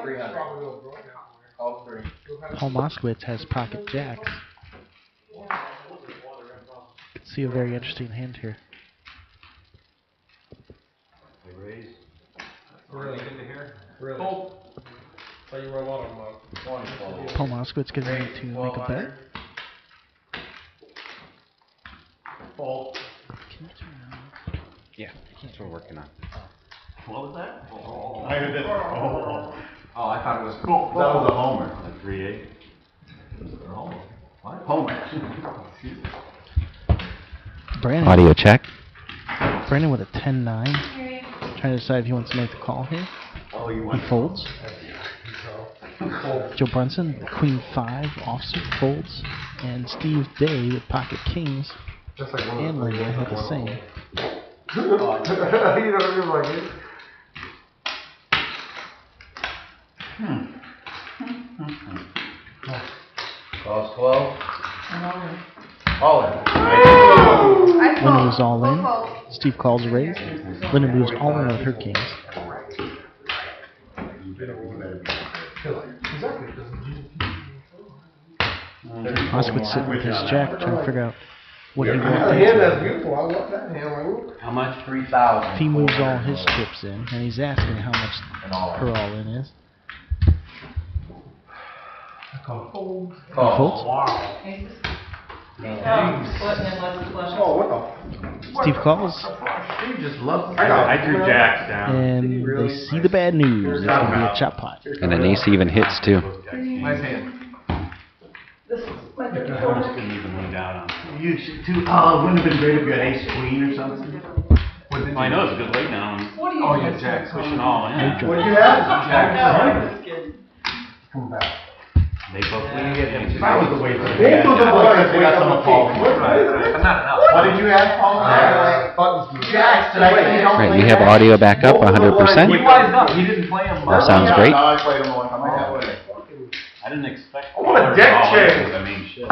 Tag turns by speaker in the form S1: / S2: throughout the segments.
S1: 300. All 3.
S2: Paul Moskowitz has pocket jacks. Could see a very interesting hand here.
S3: Really good to hear. Really. So you run a lot of them.
S2: Paul Moskowitz getting ready to make a bet.
S3: Fold.
S2: Can you turn that on?
S4: Yeah, that's what we're working on.
S3: What was that?
S4: I heard it.
S1: Oh, I thought it was.
S4: That was a homer. A 3-8.
S3: Homer. What?
S4: Homer.
S2: Brandon.
S4: Audio check.
S2: Brandon with a 10-9. Trying to decide if he wants to make the call here.
S4: Oh, you
S2: He folds. Joe Brunson, Queen 5, offsuit folds. And Steve Day with pocket kings. And Linda had the same.
S3: You don't even like it.
S1: Calls 12. All in.
S2: Linda moves all in. Steve calls a raise. Linda moves all in with her kings. Moskowitz sitting with his jack, trying to figure out what he
S3: Hand,
S2: wants.
S3: that's beautiful. I love that hand.
S1: How much? 3,000.
S2: If he moves all his chips in, and he's asking how much her all in is.
S3: Fold.
S2: He folds.
S3: Wow. Oh, what the?
S2: Steve calls,
S3: Steve just loves.
S4: I threw jacks down.
S2: and they see the bad news. It's going to be a chop pot.
S4: And an ace even hits too.
S1: Nice hand.
S4: Couldn't even lean down on.
S5: You should too. Wouldn't have been great if you had ace queen or something.
S4: I know it's a good lay down.
S1: Oh, yeah, Jack.
S4: Pushing all in.
S3: What do you have?
S1: Jack.
S3: Come back.
S4: They both
S1: When you get them two.
S5: That was the way to
S3: They put the boys
S5: They got some Paul. What did you have, Paul? Jacks.
S4: Right, we have audio back up 100%.
S5: He wised up. He didn't play him.
S4: That sounds great.
S5: I played him one time.
S4: I didn't expect.
S3: What a deck change.
S4: I mean, shit.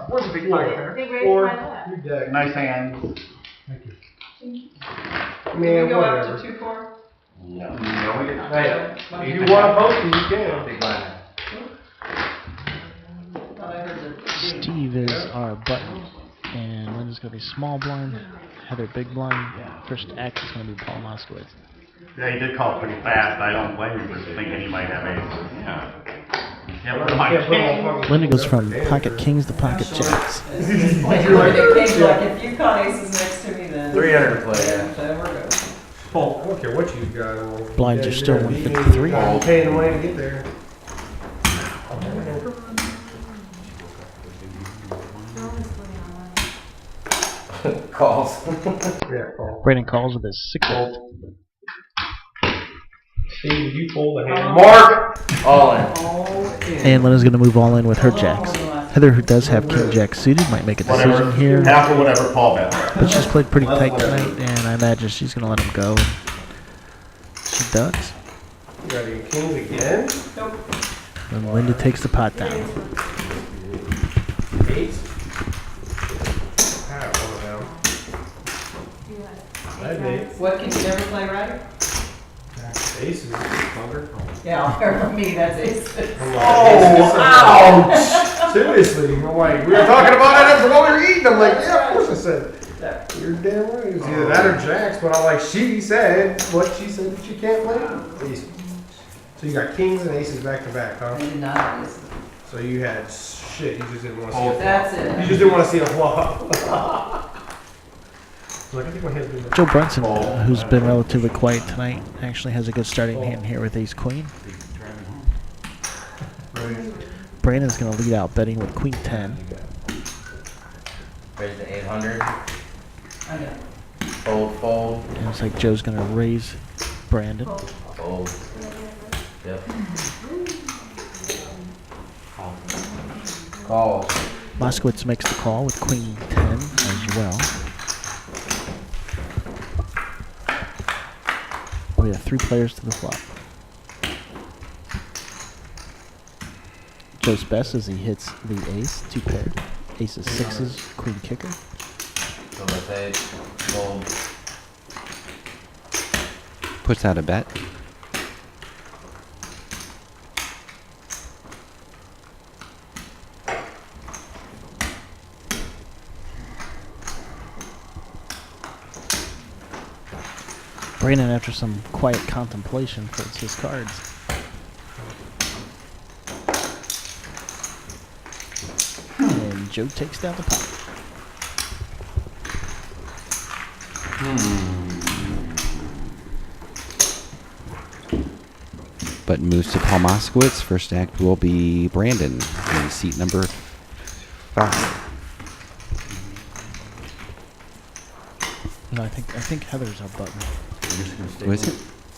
S3: Where's the big five there? Four. Your deck.
S5: Nice hand.
S3: Man, whatever.
S5: No.
S3: If you want to post it, you can.
S1: Big blind.
S2: Steve is our button, and Linda's going to be small blind. Heather big blind. First act is going to be Paul Moskowitz.
S5: Yeah, he did call it pretty fast. I don't blame him for thinking he might have ace. Yeah. Yeah, but my king.
S2: Linda goes from pocket kings to pocket jacks.
S6: If you caught aces next to me, then
S1: 300 to play, yeah.
S6: then we're good.
S3: I don't care what you got.
S2: Blinds are still 153.
S3: I'm paying the money to get there.
S1: Calls.
S3: Yeah, call.
S2: Brandon calls with his 6-8.
S3: Steve, you fold a hand.
S1: Mark. All in.
S2: And Linda's going to move all in with her jacks. Heather, who does have king jack suited, might make a decision here.
S5: Half or whatever Paul bet.
S2: But she's played pretty tight tonight, and I imagine she's going to let him go. She does.
S3: You got any kings again?
S2: And Linda takes the pot down.
S3: Eights? I have one of them. Red eight.
S6: What, can you never play right?
S3: Aces. Thunder.
S6: Yeah, for me, that's aces.
S3: Oh, ouch! Seriously, I'm like, we were talking about it while we were eating. I'm like, yeah, of course I said. You're damn right. It was either that or jacks, but I'm like, she said what she said that you can't play. Aces. So you got kings and aces back to back,
S6: I
S3: huh?
S6: did not have aces.
S3: So you had shit. You just didn't want to see a flop.
S6: That's
S3: You
S6: it.
S3: just didn't want to see a flop. Like, I think my hand's been
S2: Joe Brunson, who's been relatively quiet tonight, actually has a good starting hand here with ace queen. Brandon's going to lead out betting with queen 10.
S1: Raise to 800.
S6: I know.
S1: Fold.
S2: And it looks like Joe's going to raise Brandon.
S1: Fold. Yep. Calls.
S2: Moskowitz makes the call with queen 10 as well. We have 3 players to the flop. Joe's best as he hits the ace, 2 pairs. Aces, 6s, queen kicker.
S1: So let's say fold.
S4: Puts out a bet.
S2: Brandon, after some quiet contemplation, puts his cards. And Joe takes down the pot.
S7: Button moves to Paul Moskowitz. First act will be Brandon in seat number 5.
S2: No, I think Heather's our button.
S7: Who is it?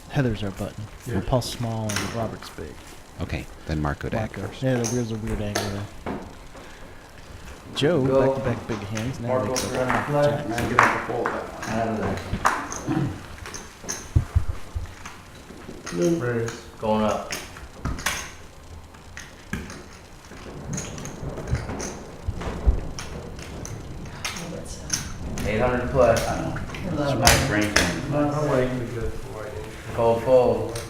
S2: Heather's our button.
S3: Yeah.
S2: Paul's small and Robert's big.
S7: Okay, then Marco to act
S2: Marco.
S7: first.
S2: Yeah, there's a weird angle there. Joe,
S1: Go.
S2: back-to-back big hands. Now
S1: Marco
S2: makes
S1: for
S2: it
S1: running flag.
S2: jacks.
S1: Man, get up the fold. Out of there.
S3: Raise.
S1: Going up. $800 to play.
S5: It's nice range.
S3: I'm waiting to get white.
S1: Fold, fold.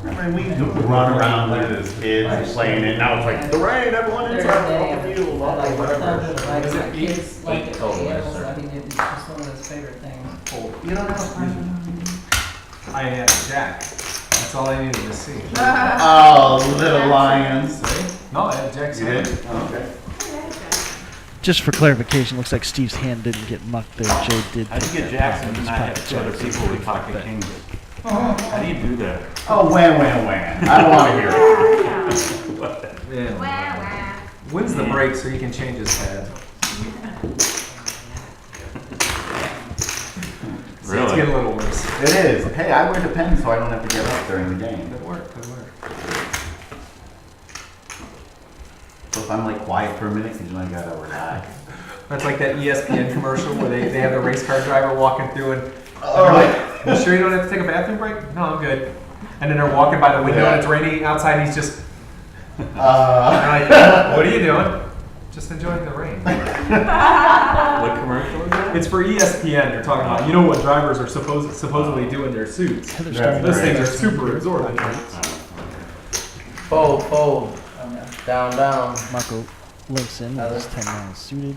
S5: I mean, we used to run around with his kids and playing it, now it's like, the rain, everyone inside the fucking field,
S6: I like
S5: whatever.
S6: my
S3: Is it
S6: kids like
S1: eight
S6: it,
S1: total,
S6: yeah,
S1: yes, sir.
S6: I mean, it's just one of his favorite things.
S5: You don't know.
S3: I had Jack. That's all I needed to see.
S5: Oh, little lions.
S3: No, I had Jack.
S5: You did? Okay.
S2: Just for clarification, looks like Steve's hand didn't get mucked there. Joe did.
S4: How do you
S2: take
S4: get
S2: that
S4: Jackson
S2: pot.
S4: and
S2: He's
S4: not have
S2: pocket
S4: two other
S2: jacks.
S4: people we pocket kings? How do you do that?
S5: Oh, wham, wham, wham. I don't want to hear it.
S3: Yeah. When's the break so you can change his pad? It's
S4: Really?
S3: getting a little worse.
S5: It is. Hey, I wear the pen so I don't have to get up during the game.
S3: Good work, good work.
S5: So if I'm like quiet for a minute, because you know, gotta relax.
S3: That's like that ESPN commercial where they have the race car driver walking through and they're like, you sure you don't have to take a bathroom break? No, I'm good. And then they're walking by the window and it's raining outside and he's just, they're like, what are you doing? Just enjoying the rain.
S4: What commercial is that?
S3: It's for ESPN. They're talking about, you know what drivers are supposedly do in their suits.
S2: Heather's
S5: Yeah,
S2: starting
S3: Those
S2: to
S3: things are
S2: raise.
S3: super exorbitant.
S1: Fold, fold. Down, down.
S2: Marco links in with his 10 9 suited.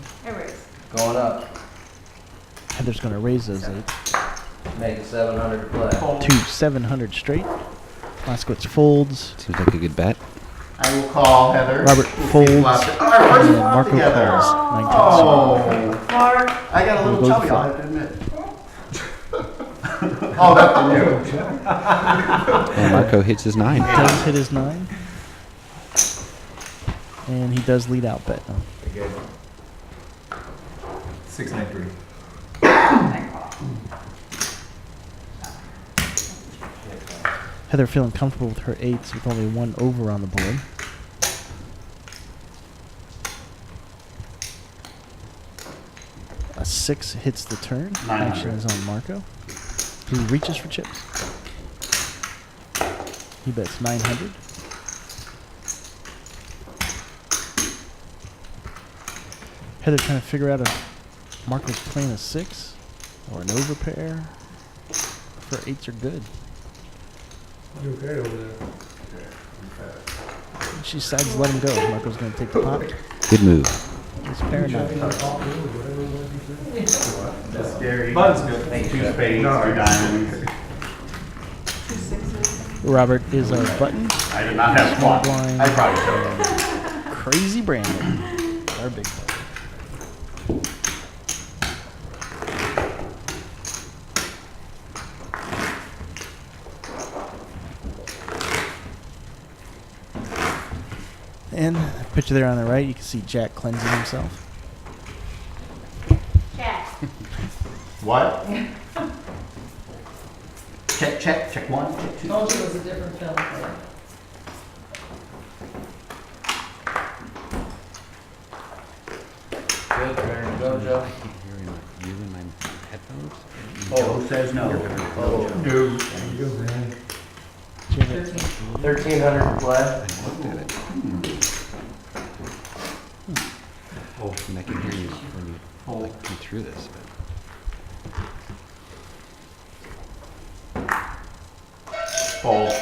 S1: Going up.
S2: Heather's going to raise those 8s.
S1: Make it 700 to play.
S2: To 700 straight. Moskowitz folds.
S7: Seems like a good bet.
S5: I will call Heather.
S2: Robert
S5: We'll see
S2: folds.
S5: who lost it. All right, where's
S2: And
S5: the
S2: then
S5: flop
S2: Marco
S5: together?
S2: calls 19
S5: Oh, Mark. I got a little
S2: We'll go
S5: chubby,
S2: for
S5: I'll have to admit. Oh, that's for you.
S7: And Marco hits his 9.
S2: suited. Does hit his 9. And he does lead out bet now.
S3: 693.
S2: Heather feeling comfortable with her 8s with only 1 over on the board. A 6 hits the turn.
S5: 900.
S2: Action is on Marco, who reaches for chips. He bets 900. Heather trying to figure out if Marco's playing a 6 or an overpair. If her 8s are good.
S3: You okay over there?
S2: She decides to let him go. Marco's going to take the pot.
S7: Good move.
S2: It's fair enough.
S5: That's scary.
S3: Button's good.
S5: 2 spades, 2 diamonds.
S2: Robert is our button.
S5: I did not have
S2: Small
S5: fun.
S2: blind.
S5: I probably should.
S2: Crazy Brandon. Our big button. And picture there on the right, you can see Jack cleansing himself.
S5: What? Check, check, check 1, check 2.
S6: Told you it was a different film for
S1: Good, ready to go, Joe.
S7: I keep hearing you in my headphones.
S5: Joe says no.
S1: Fold.
S3: There you go, man.
S2: Jim, it's
S1: 1300 to play.
S7: I looked at it. And I can hear you when you like come through this.
S5: Fold.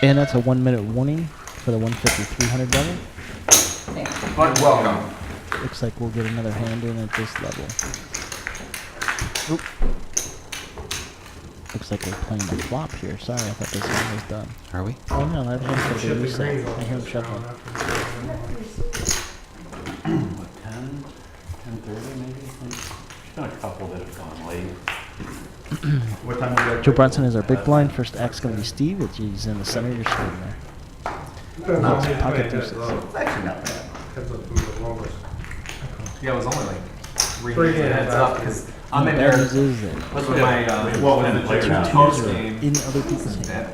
S2: And that's a 1 minute warning for the 150-300 level.
S3: But welcome.
S2: Looks like we'll get another hand in at this level. Oop. Looks like we're playing a flop here. Sorry, I thought this one was done.
S7: Are we?
S2: Oh no, that one's gonna be
S3: Chip the
S2: reset.
S3: greens
S2: I
S3: off
S2: hear him
S3: this
S2: shuffling.
S3: round after.
S5: What, 10, 10:30 maybe? There's been a couple that have gone late. What time was that?
S2: Joe Brunson is our big blind. First act's gonna be Steve. He's in the center of your screen there.
S3: Depends on
S2: Pocket
S3: who's playing
S2: deuces.
S3: that low.
S5: It's actually not bad.
S3: Depends on who's the lowest.
S8: Yeah, it was only like three
S3: Three
S8: hands
S3: hands
S8: heads up
S3: after.
S8: because I'm in
S2: Bad
S8: there
S2: news is that
S8: with my
S5: What was the player now?
S8: post game.
S2: in other people's hands.
S8: That-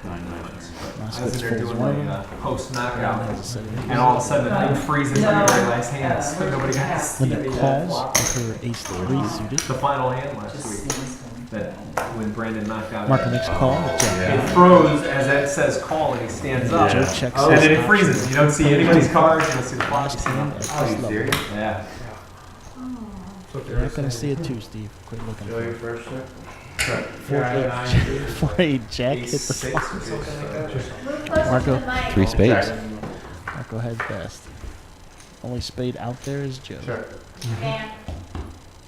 S8: I was
S2: Moskowitz
S8: in there
S2: folds
S8: doing
S2: one of
S8: my
S2: them.
S8: post
S2: Brown
S8: knockout,
S2: has a set of
S8: and all of a sudden the thing freezes
S6: No.
S8: under very nice hands,
S6: Yeah,
S8: but nobody got to see
S2: When it
S8: that
S2: calls
S8: flop.
S2: with her ace three suited,
S8: The final hand last
S6: Just
S8: week,
S6: sneeze them.
S8: that when Brandon knocked out.
S2: Marco makes a call. Jack.
S8: It froze as that says call, and he stands up.
S2: Joe checks.
S8: And
S2: his
S8: then it
S2: option.
S8: freezes. You don't see anybody's cards. You don't see the flop. You
S2: Last
S8: see
S2: hand
S8: nothing.
S2: at first level.
S8: Yeah.
S2: You're not gonna see it too, Steve. Quit looking for
S1: Joey
S2: it.
S1: first, sir?
S2: Before a jack hit the
S8: Ace six
S2: flop.
S8: or something like that.
S2: Marco.
S7: Three spades.
S2: Marco heads best. Only spade out there is Joe.
S3: Check.
S9: Dan,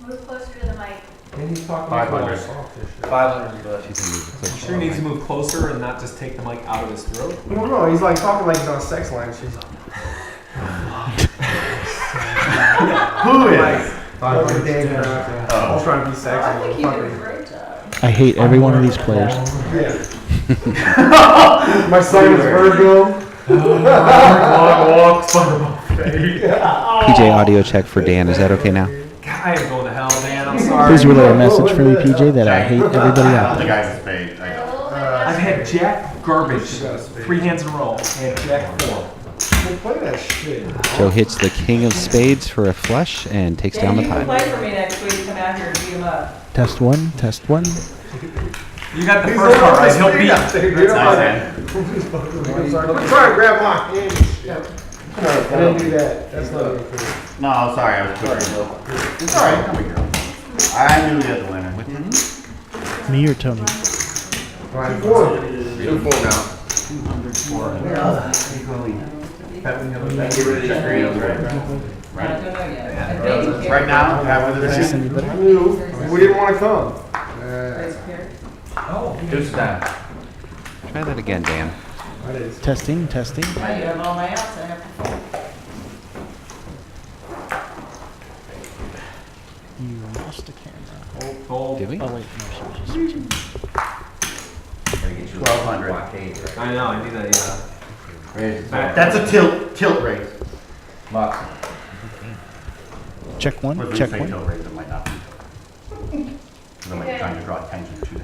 S9: move closer to the mic.
S3: And he's talking
S5: 500.
S3: about soft this shit.
S1: 500 bucks.
S8: You sure he needs to move closer and not just take the mic out of his throat?
S3: No, no, he's like talking like he's on a sex line. She's
S5: Who is?
S3: fucking Dan. I was trying to be sexy.
S6: I think you did a
S3: Fucking-
S6: great job.
S2: I hate every one of these players.
S3: Yeah. My son is Virgo.
S7: PJ audio check for Dan. Is that okay now?
S8: God, I am going to hell, man. I'm sorry.
S2: Please relay a message for me, PJ, that I hate everybody
S5: I
S2: out
S5: don't
S2: there.
S5: think I can spade. I don't.
S8: I've had Jack garbage 3 hands in a row and Jack 4.
S3: Well, play that shit.
S7: Joe hits the king of spades for a flush and takes down
S6: Dan,
S7: the
S6: you can
S7: pot.
S6: play for me next week. Come out here and beat him up.
S2: Test one, test one.
S8: You got the
S3: He's
S8: first
S3: going
S8: part
S3: up
S8: right.
S3: the
S8: He'll
S3: speed
S8: beat.
S3: up there, dude.
S5: That's
S3: I'm
S5: nice,
S3: like,
S5: man.
S3: I'm sorry. I'm trying to grab my hand and shit. I didn't do that. That's not even cool.
S5: No, sorry, I was cooking. It's alright, come here. I knew you had the winner.
S2: Me or Tony?
S3: Right, four.
S1: 2-4 now. Get rid of these greens, right?
S6: I don't
S5: Right.
S6: know yet. I think you
S5: Right now, have with
S2: Is
S5: the
S2: this
S5: same.
S2: any better?
S3: I knew. We didn't want to come.
S6: Raise here.
S1: Two stacks.
S7: Try that again, Dan.
S3: That is.
S2: Testing, testing.
S6: Now you have all my outs. I have to fold.
S2: You lost the camera.
S8: Fold.
S7: Did we?
S2: Oh wait, no, she was just switching.
S5: 1200.
S1: Blockade, right?
S8: I know. I need a back.
S5: That's a tilt raise.
S1: Box.
S2: Check
S5: Or
S2: one,
S5: if we
S2: check
S5: say
S2: one.
S5: tilt raise, it might not be. Because I'm like trying to draw attention to it.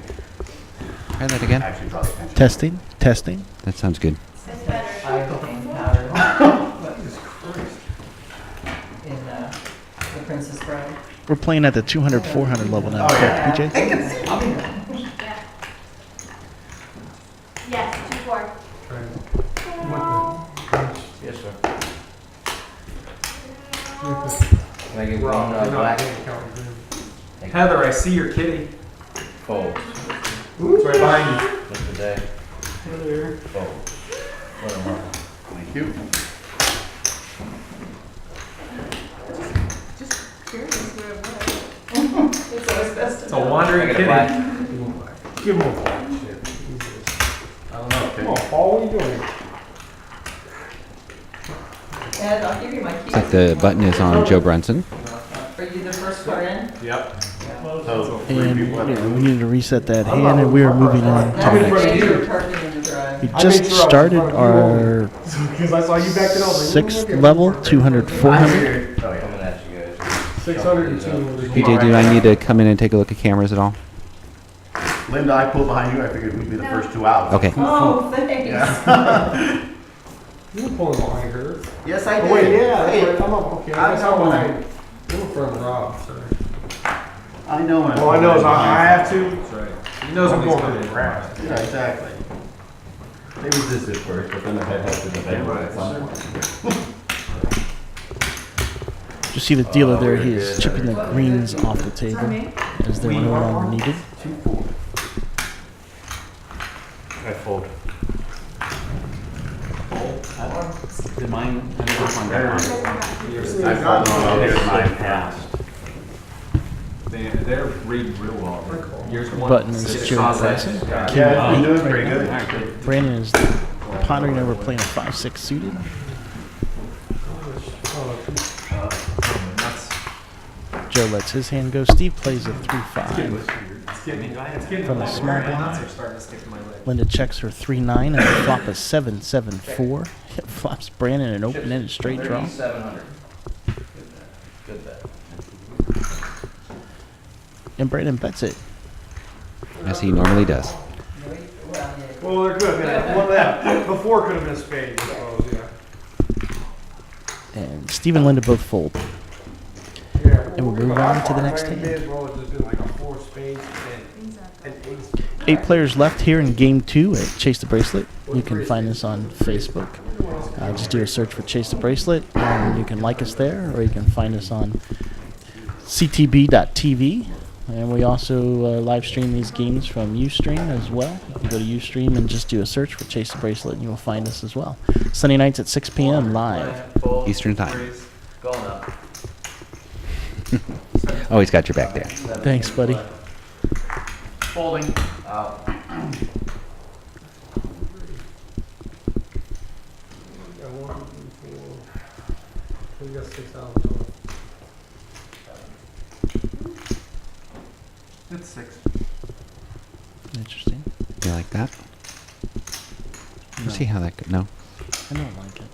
S7: Try that again.
S5: Actually draw the attention.
S2: Testing, testing.
S7: That sounds good.
S9: It's better.
S6: I have paint powder. In the Princess Bride.
S2: We're playing at the 200, 400 level now,
S5: Oh, yeah.
S2: correct, PJ?
S9: Yeah. Yes, 2-4.
S1: Yes, sir. Can I get one black?
S8: Heather, I see your kitty.
S1: Fold.
S8: It's right behind you.
S1: What's the day? Fold. What a mark.
S5: Thank you.
S6: It's always best to
S8: It's a
S6: know.
S1: I
S8: wandering
S1: get a
S8: kitty.
S1: black.
S3: Give him a ball. Shit. Jesus.
S5: I don't know.
S3: Come on, Paul, what are you doing?
S6: Ed, I'll give you my keys.
S7: Looks like the button is on Joe Brunson.
S6: Are you the first card in?
S8: Yep.
S5: So, three
S2: And
S5: people have
S2: yeah, we needed to reset that hand, and we are moving on to
S6: How
S2: the
S6: many
S2: next.
S6: days are parking in the drive?
S2: We
S3: I
S2: just
S3: made sure I was in
S2: started
S3: front of you.
S2: our
S3: Because I saw you back it up. Like,
S2: sixth
S3: look at
S2: level,
S3: you.
S2: 200, 400.
S5: Oh, yeah.
S1: Coming at you guys.
S3: 602.
S7: PJ, do I need to come in and take a look at cameras at all?
S5: Linda, I pulled behind you. I figured we'd be the first two out.
S7: Okay.
S6: Oh, thanks.
S5: Yeah.
S3: You were pulling behind her.
S5: Yes, I
S3: Oh, wait,
S5: did.
S3: yeah. That's
S5: Hey,
S3: right. I'm up. Okay.
S5: I
S3: That's
S5: know
S3: how
S5: when
S3: I. You were from Rob, sorry.
S5: I know when.
S3: All I know is I have to.
S8: That's right. He knows when
S3: I'm
S8: he's
S3: going
S8: coming
S3: to
S8: in.
S3: crap.
S5: Yeah, exactly. They resisted first, but then the head has to defend at some point.
S2: You see the dealer there, he is chipping the greens off the table as they're no longer needed.
S5: 2-4.
S4: I fold.
S5: Did mine? I didn't find that one. I folded on, I'll get mine passed.
S4: They're reading real well. Here's one.
S2: Button is
S4: Six
S2: Joe
S4: sausage.
S2: Bryson.
S3: Yeah,
S2: King
S3: you're doing
S2: eight
S3: pretty
S2: right
S3: good.
S2: now.
S4: Alright, good.
S2: Brandon is pondering over playing a 5-6 suited. Joe lets his hand go. Steve plays a 3-5 from the small blind. Linda checks her 3-9 and the flop is 7-7-4. It flops Brandon an open-ended straight draw.
S1: 700. Good bet.
S2: And Brandon bets it.
S7: As he normally does.
S3: Well, there could have been one that before could have been a spade, I suppose, yeah.
S2: And Steve and Linda both fold.
S3: Yeah,
S2: And we'll move on to the next hand.
S3: May as well have just been like a 4 spades and an ace.
S2: 8 players left here in game 2 at Chase the Bracelet. You can find us on Facebook. Just do a search for Chase the Bracelet, and you can like us there, or you can find us on CTB.tv. And we also live stream these games from Ustream as well. You can go to Ustream and just do a search for Chase the Bracelet, and you will find us as well. Sunday nights at 6 p.m. live.
S7: Eastern time.
S1: Going up.
S7: Oh, he's got your back there.
S2: Thanks, buddy.
S1: Folding. Out.
S3: Got 1, 2, 4. We got 6 out.
S4: It's 6.
S2: Interesting.
S7: You like that? We'll see how that goes. No?
S2: I don't like it.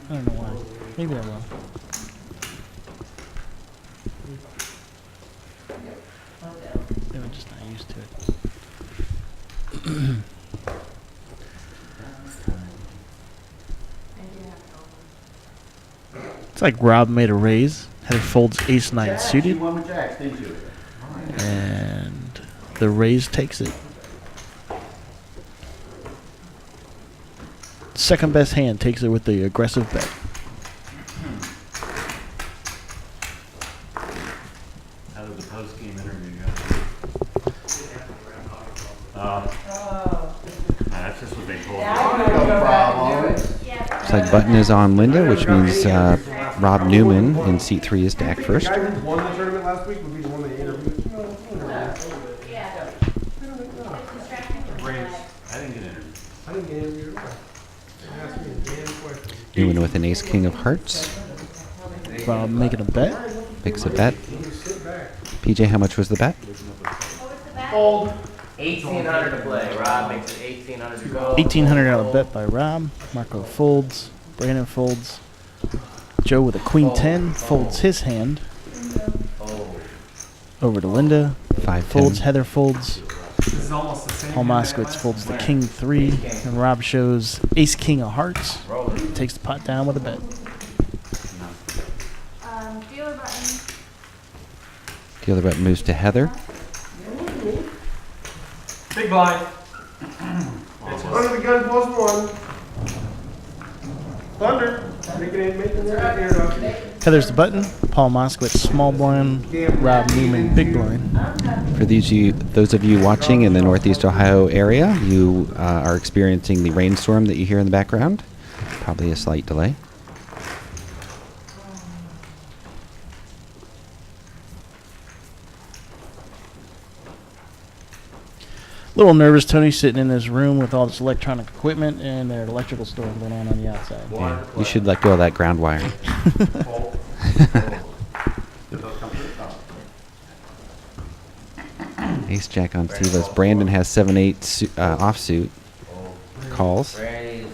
S2: I don't know why. Maybe I will. I'm just not used to it. It's like Rob made a raise. Heather folds ace-9 suited,
S5: You won with jacks, didn't you?
S2: and the raise takes it. Second best hand takes it with the aggressive bet.
S4: How did the post-game interview go? That's just what they told me.
S5: No problem.
S7: Looks like button is on Linda, which means Rob Newman in seat 3 is to act first.
S3: The guy who won the tournament last week would be the one they interviewed.
S9: Yeah.
S4: I didn't get interviewed.
S3: I didn't get interviewed at all. They asked me a damn question.
S7: Newman with an ace-king of hearts.
S2: Rob making a bet.
S7: Makes a bet.
S3: You sit back.
S7: PJ, how much was the bet?
S9: What was the bet?
S1: Fold. 1,800 to play. Rob makes it 1,800 to go.
S2: $1,800 bet by Rob. Marco folds. Brandon folds. Joe with a queen 10 folds his hand.
S1: Oh.
S2: Over to Linda.
S7: 5-10.
S2: Folds. Heather folds.
S8: This is almost the same.
S2: Paul Moskowitz folds the king 3. And Rob shows ace king of hearts.
S1: Rolling.
S2: Takes the pot down with a bet.
S9: Dealer button.
S7: The other bet moves to Heather.
S8: Big blind.
S3: Under the gun +1. Thunder. Make it in.
S2: Heather's the button. Paul Moskowitz small blind. Rob Newman big blind.
S7: For those of you watching in the Northeast Ohio area, you are experiencing the rainstorm that you hear in the background. Probably a slight delay.
S2: Little nervous Tony sitting in his room with all this electronic equipment and their electrical storm going on the outside.
S7: Yeah, you should let go of that ground wire. Ace jack on Steve's. Brandon has 7-8 offsuit. Calls.
S1: Raise.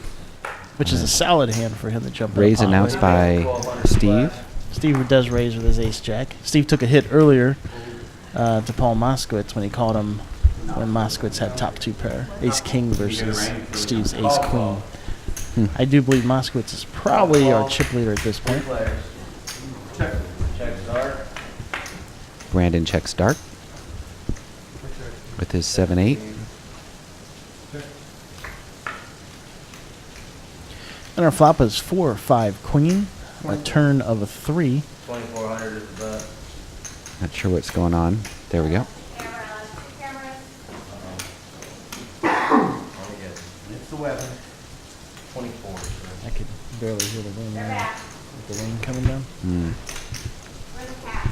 S2: Which is a solid hand for him to jump in
S7: Raise
S2: the pot
S7: announced
S2: with.
S7: by Steve.
S2: Steve does raise with his ace jack. Steve took a hit earlier to Paul Moskowitz when he called him when Moskowitz had top 2 pair. Ace king versus Steve's ace queen. I do believe Moskowitz is probably our chip leader at this point.
S1: Players. Check start.
S7: Brandon checks dark with his 7-8.
S2: And our flop is 4-5 queen, a turn of a 3.
S1: 2,400 is the bet.
S7: Not sure what's going on. There we go.
S9: Cameras.
S1: It's the weapon. 24.
S2: I could barely hear the wind
S9: They're
S2: now.
S9: back.
S2: With the rain coming down.
S7: Hmm.
S9: Where's the cat?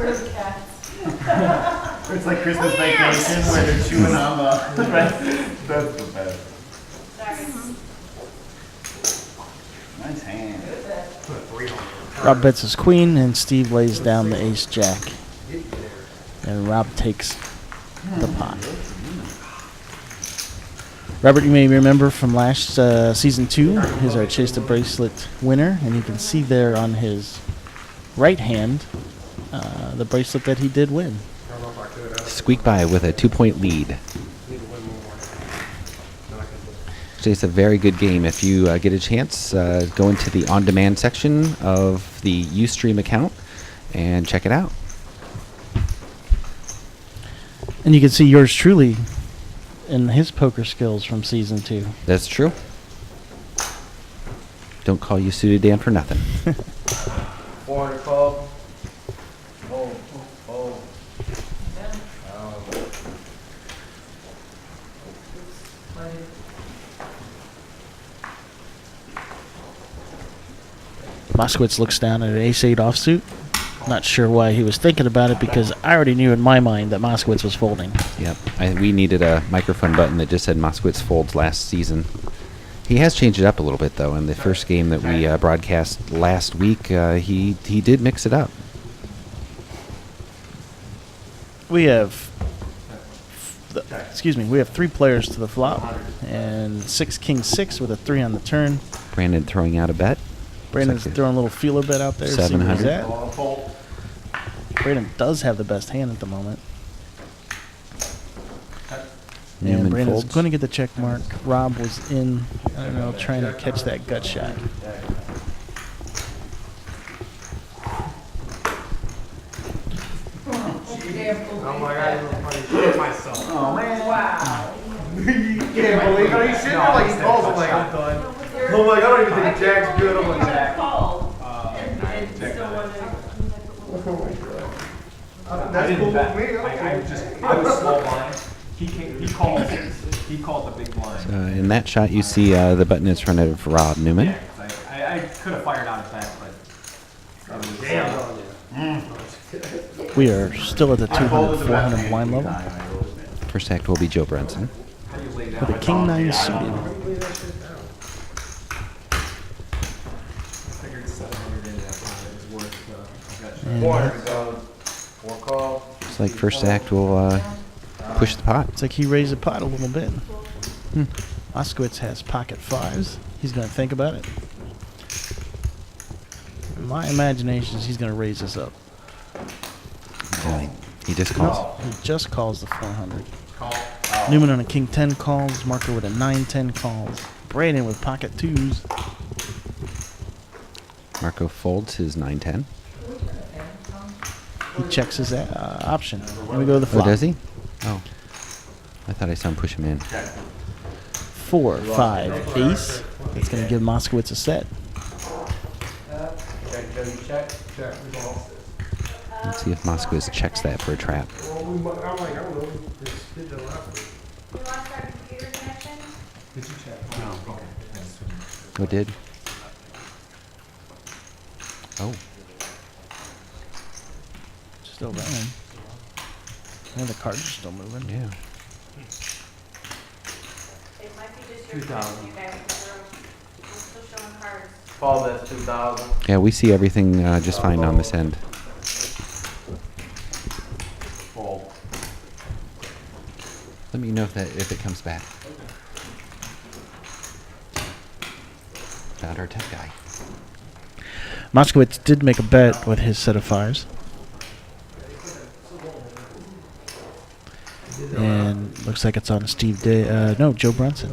S6: Where's the cats?
S4: It's like Christmas vacation where they're chewing on the. That's the best.
S9: Sorry.
S4: Nice hand.
S2: Rob bets his queen, and Steve lays down the ace jack. And Rob takes the pot. Robert, you may remember from last season 2, he's our Chase the Bracelet winner, and you can see there on his right hand the bracelet that he did win.
S7: Squeak by with a 2-point lead. Actually, it's a very good game. If you get a chance, go into the on-demand section of the Ustream account and check it out.
S2: And you can see yours truly in his poker skills from season 2.
S7: That's true. Don't call you Suited Dan for nothing.
S1: 400 call. Oh, oh.
S2: Moskowitz looks down at an ace-8 offsuit. Not sure why he was thinking about it, because I already knew in my mind that Moskowitz was folding.
S7: Yep. We needed a microphone button that just said Moskowitz folds last season. He has changed it up a little bit, though. In the first game that we broadcast last week, he did mix it up.
S2: We have, we have 3 players to the flop, and 6-king-6 with a 3 on the turn.
S7: Brandon throwing out a bet.
S2: Brandon's
S7: like
S2: throwing a little feeler bet out there. to see where he's
S7: 700.
S2: at. Brandon does have the best hand at the moment.
S7: Newman
S2: And Brandon's
S7: folds.
S2: going to get the check mark. Rob was in, I don't know, trying to catch that gut shot.
S3: I'm like, I don't know shit myself.
S4: Oh man.
S6: Wow.
S3: You can't believe it. He's sitting there like he calls it like I'm done. I'm like, I don't even think Jack's good. I'm like, Jack.
S6: Called. And still wanted.
S3: That's cool with me.
S8: I was small blind. He called the big blind.
S7: In that shot, you see the button in front of Rob Newman.
S8: Yeah, 'cause I could have fired out at that, but.
S3: Damn.
S2: We are still at the 200, 400 blind level
S7: First act will be Joe Brunson.
S8: How do you lay down?
S2: with a king-9 suited.
S8: Figured 700 in that was worth a gut shot.
S2: And
S1: 400 call. 4 call.
S7: Looks like first act will push the pot.
S2: it's like he raised the pot a little bit. Moskowitz has pocket 5s. He's going to think about it. In my imagination is he's going to raise this up.
S7: He just calls.
S2: No, he just calls the 400. Newman on a king-10 calls. Marco with a 9-10 calls. Brandon with pocket 2s.
S7: Marco folds his 9-10.
S2: He checks his option. And we go to the
S7: Oh,
S2: flop.
S7: does he? Oh. I thought I saw him push him in.
S2: 4, 5, ace. That's going to give Moskowitz a set.
S1: Check, Joe, you check.
S3: Jack, we all.
S7: Let's see if Moskowitz checks that for a trap.
S3: Well, I'm like, I don't know. Just did the last one.
S9: We lost our computer connection.
S8: Did you check? No. Okay.
S7: What did? Oh.
S2: Still running. And the cards are still moving.
S7: Yeah.
S9: It might be just your connection, you guys, because we're still showing cards.
S1: Paul, that's 2,000.
S7: Yeah, we see everything just fine on this end.
S4: Fold.
S7: Let me know if it comes back. Found our tech guy.
S2: Moskowitz did make a bet with his set of 5s. And looks like it's on Joe Brunson,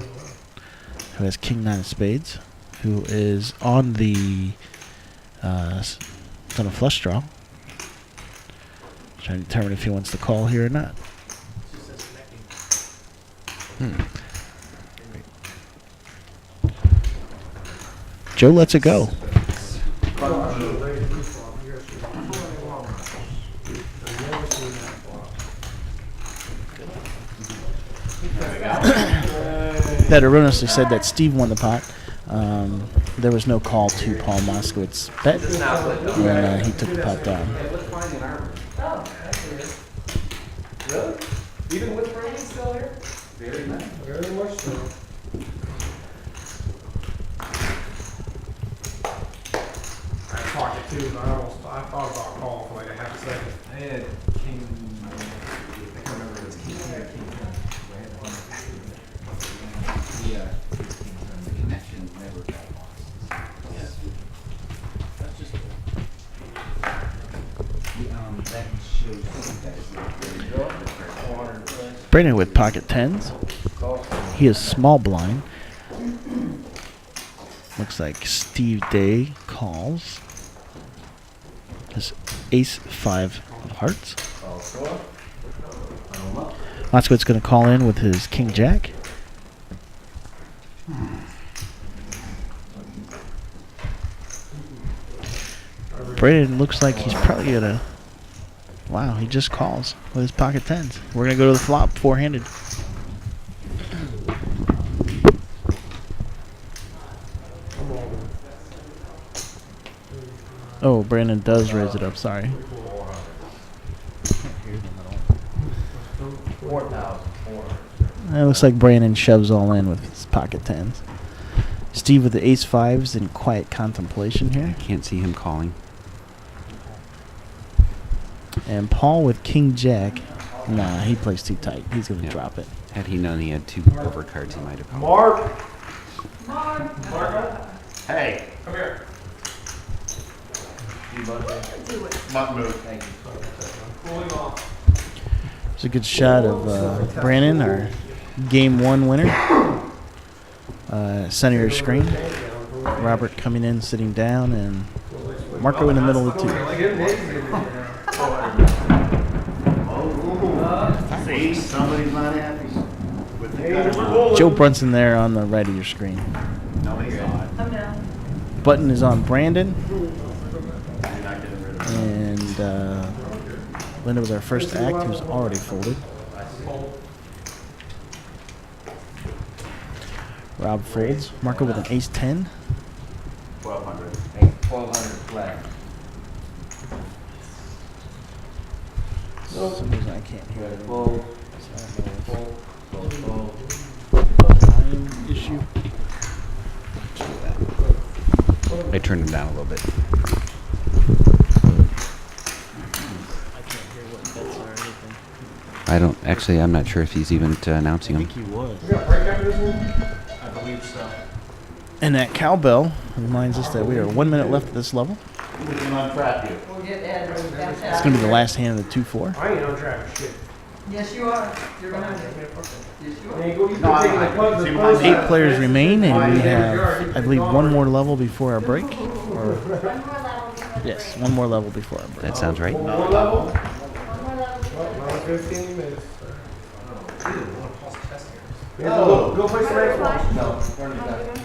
S2: who has king-9 of spades, who is on the it's on a flush draw. Trying to determine if he wants to call here or not. Joe lets it go. That erroneously said that Steve won the pot. There was no call to Paul Moskowitz's bet when he took the pot down.
S6: Randy still there?
S3: Very much so. I pocket too, but I thought about calling for like a half a second.
S8: I had king, I can't remember if it was king 10 or king 10. I had one. Yeah, it was king 10. The connection never got lost. Yes. That's just that shows that.
S2: Brandon with pocket tens. He is small blind. Looks like Steve Day calls. His ace 5 of hearts. Moskowitz going to call in with his king jack. Brandon looks like he's probably going to... Wow, he just calls with his pocket tens. We're going to go to the flop four-handed. Oh, Brandon does raise it up, sorry. It looks like Brandon shoves all in with his pocket tens. Steve with the ace fives in quiet contemplation here.
S7: Can't see him calling.
S2: And Paul with king jack. Nah, he plays too tight. He's going to
S7: Yep.
S2: drop it.
S7: Had he known he had 2 overcards, he might have called.
S3: Mark!
S5: Hey,
S3: Come here.
S5: butt move.
S3: I'm cooling off.
S2: It's a good shot of Brandon, our game 1 winner. Center of your screen. Robert coming in, sitting down, and Marco in the middle of the two.
S5: See, somebody's not happy with the
S2: Joe Brunson there on the right of your screen.
S5: Nobody saw it.
S6: I'm down.
S2: Button is on Brandon.
S5: You're not getting rid of it.
S2: And Linda was our first act, who's already folded. Rob folds. Marco with an ace 10.
S5: 1,200.
S8: 1,200 flat.
S2: For some reason I can't hear it.
S8: Fold.
S2: Volume issue.
S7: I turned him down a little bit.
S2: I can't hear what bets are or anything.
S7: I'm not sure if he's even announcing
S2: I
S7: them.
S2: think he was.
S3: We got break after this one?
S8: I believe so.
S2: And that cowbell reminds us that we are 1 minute left at this level.
S5: We can untrap you.
S6: We'll get Ed.
S2: It's going to be the last hand of the 2-4.
S3: I ain't on track for shit.
S6: Yes, you are. You're behind it. Yes, you are.
S3: Man, go, you
S5: No,
S3: taking
S5: I-
S3: the club,
S5: see,
S3: the
S5: my-
S3: first
S2: 8
S3: side.
S2: players remain, and we have, I believe, 1 more level before our break. Or,
S9: One more level before the
S2: yes, 1 more level before our break.
S7: That sounds right.
S3: One more level?
S9: break. One more level before
S3: Well,
S9: the
S3: another
S9: break.
S3: 15 minutes.
S8: Oh.
S3: Yeah, go play some
S9: Flash.
S3: Xbox.
S8: No,
S9: Oh,
S8: turn it
S9: you're
S8: back.
S9: good?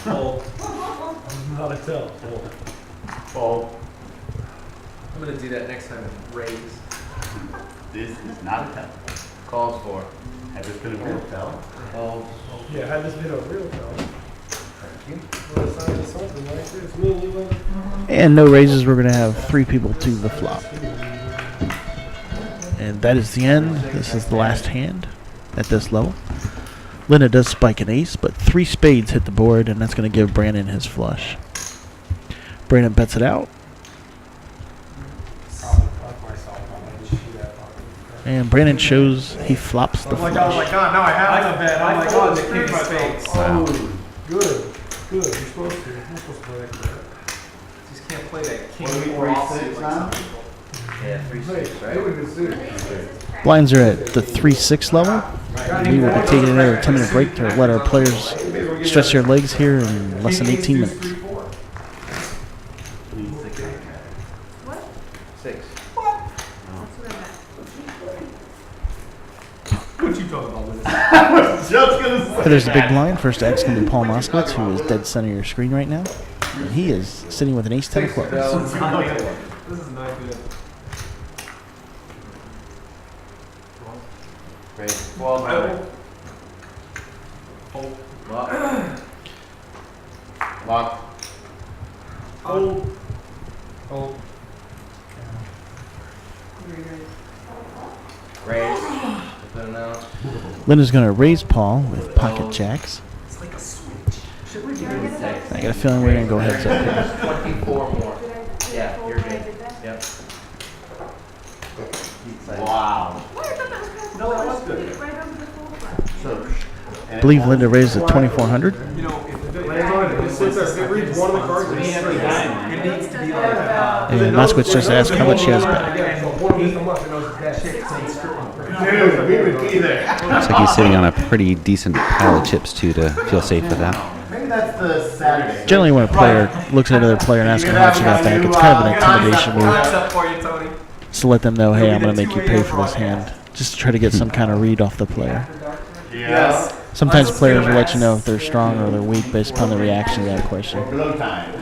S8: Fold.
S3: Not a tell.
S5: Fold.
S8: I'm gonna do that next time. Raise.
S5: This is not a tell.
S8: Calls for.
S5: Had this been a real tell,
S8: Fold.
S3: Yeah, had this been a real tell. Well, it's not something like this. Me and you, like,
S2: And no raises, we're going to have 3 people to the flop. And that is the end. This is the last hand at this level. Linda does spike an ace, but 3 spades hit the board, and that's going to give Brandon his flush. Brandon bets it out, and Brandon shows he flops the
S3: I'm like,
S2: flush.
S3: God, now I have to bet. I'm like, oh, the king of spades.
S7: Wow.
S3: Good. Good. You're supposed to. You're supposed to play like that.
S8: Just can't play that king
S5: What are we,
S8: four offsuit
S5: 3-6
S8: like
S5: now?
S8: some people. Yeah, 3-6, right?
S3: It would be suited.
S2: Blinds are at the 3-6 level. We will be taking another 10-minute break to let our players stretch their legs here in less than 18 minutes.
S9: What?
S8: 6.
S9: That's what I meant.
S3: What you talking about, Liz?
S5: I was just gonna say.
S2: So there's the big blind. First act's going to be Paul Moskowitz, who is dead center of your screen right now. And he is sitting with an ace 10 of clubs.
S3: This is not good.
S8: Raise. 1,200. Lock. Lock.
S3: Oh. Oh.
S1: Raise. Put it out.
S2: Linda's going to raise Paul with pocket jacks.
S3: It's like a switch. Should we do
S2: I got a feeling we're going to go heads up here.
S1: 24 more. Yeah, you're good. Yep.
S5: Wow.
S1: No, that was good.
S5: So,
S2: I believe Linda raised at 2,400.
S3: You know, if it lands on it, if it sits there, if it reads one of the cards, it's straight down. It needs to be like
S2: And Moskowitz just asked how much she has back.
S3: Yeah, so one of them up, and those dash hits and strip on.
S5: dude, we would be there.
S7: Looks like he's sitting on a pretty decent pile of chips too to feel safe with that.
S5: Maybe that's the Saturday.
S2: Generally, when a player looks at another player and asks them how much you got back, it's kind of an intimidation move.
S3: up for you, Tony.
S2: Just to let them know, hey, I'm going to make you pay for this hand. Just to try to get some kind of read off the player.
S5: Yes.
S2: Sometimes players will let you know if they're strong or they're weak based upon the reaction to that question.
S5: Blow time.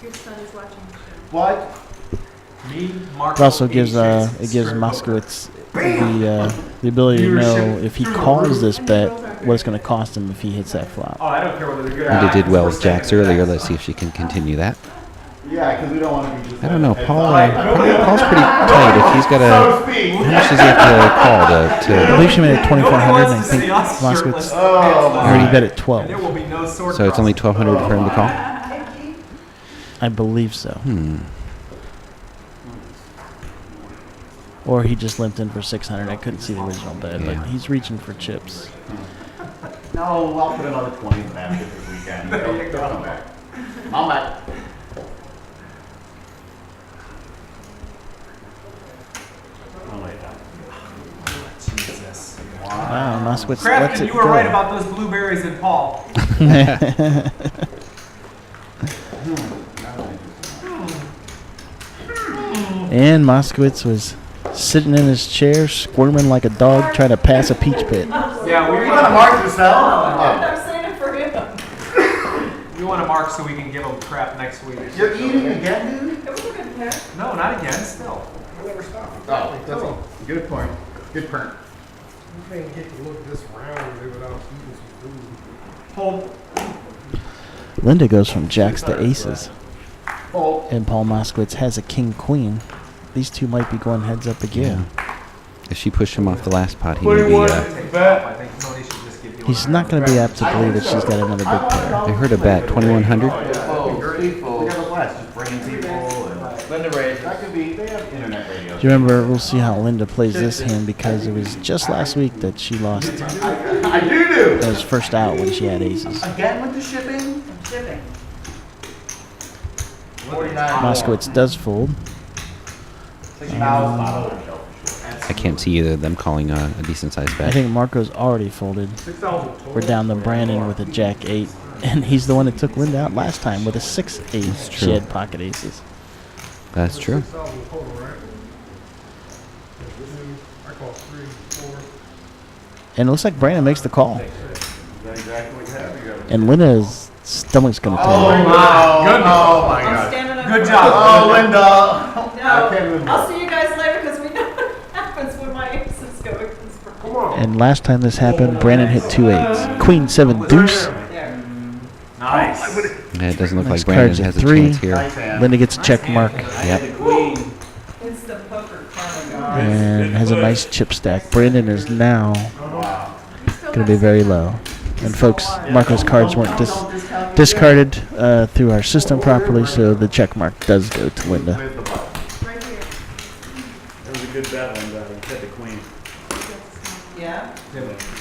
S9: Your son is watching the show.
S5: What?
S2: It also gives Moskowitz the ability to know if he calls this bet, what it's going to cost him if he hits that flop.
S3: Oh, I don't care whether they're good.
S7: Linda did well with jacks earlier. Let's see if she can continue that.
S5: Yeah, because we don't want to be just.
S7: I don't know. Paul's pretty tight. If he's got a, how much does he have to call
S2: I
S7: to?
S2: believe she made it 2,400, and I think Moskowitz already bet at 12.
S3: There will be no sword
S7: So it's only 1,200 for him to call.
S2: I believe so. Or he just limped in for 600. I couldn't see the original bet,
S7: Yeah.
S2: but he's reaching for chips.
S5: No, I'll put another 20 in the basket this weekend. Come back. I'm back.
S3: Jesus.
S2: Wow, Moskowitz lets
S3: Crafton,
S2: it
S3: you were right
S2: go.
S3: about those blueberries and Paul.
S2: And Moskowitz was sitting in his chair, squirming like a dog trying to pass a peach pit.
S3: Yeah,
S5: You want to mark yourself?
S6: I'm saying it for him.
S3: we want to mark so we can give him crap next week.
S5: You're eating again, dude?
S6: It was a good pair.
S3: No, not again, still. I never stop.
S5: Oh, that's all. Good point. Good point.
S3: You can't get to look this round without eating some food. Hold.
S2: Linda goes from jacks to aces,
S5: Oh.
S2: and Paul Moskowitz has a king-queen. These two might be going heads up again.
S7: If she pushed him off the last pot, he may be.
S3: 21. I think Tony should just give you
S2: He's not going to be apt to believe that she's got another big pair.
S7: I heard a bet, 2,100.
S5: We got a blast. Just bringing people and
S1: Linda raised.
S5: that could be. They have internet radio.
S2: Do you remember, we'll see how Linda plays this hand because it was just last week that she lost.
S5: I do.
S2: That was first out when she had aces.
S5: Again with the shipping.
S6: Shipping.
S5: 49.
S2: Moskowitz does fold.
S7: I can't see either of them calling a decent sized
S2: I
S7: bet.
S2: think Marco's already folded. We're down to Brandon with a jack-8, and he's the one that took Linda out last time with a 6-8. She
S7: true.
S2: had pocket aces.
S7: That's true.
S3: I call 3, 4.
S2: And it looks like Brandon makes the call. And Linda's stomach's going to turn.
S5: Wow.
S3: Good.
S5: Oh my
S6: I'm
S5: God.
S6: standing up.
S3: Good
S6: for
S3: job.
S5: Oh, Linda. I can't even.
S6: No, I'll see you guys later because we know what happens when my aces go against Brooke.
S3: Come on.
S2: And last time this happened, Brandon hit 2 8s. Queen 7 deuce.
S6: There.
S3: Nice.
S7: Yeah, it doesn't look
S2: Next
S7: like Brandon
S2: card's a
S7: has a
S2: 3.
S7: chance here.
S5: Nice hand.
S2: Linda gets a check mark
S7: Yep.
S6: It's the poker karma, guys.
S2: and has a nice chip stack. Brandon is now going to be very low. And folks, Marco's cards weren't discarded through our system properly, so the check mark does go to Linda.
S9: Right here.
S5: It was a good bet, Linda. You hit the queen.
S6: Yeah?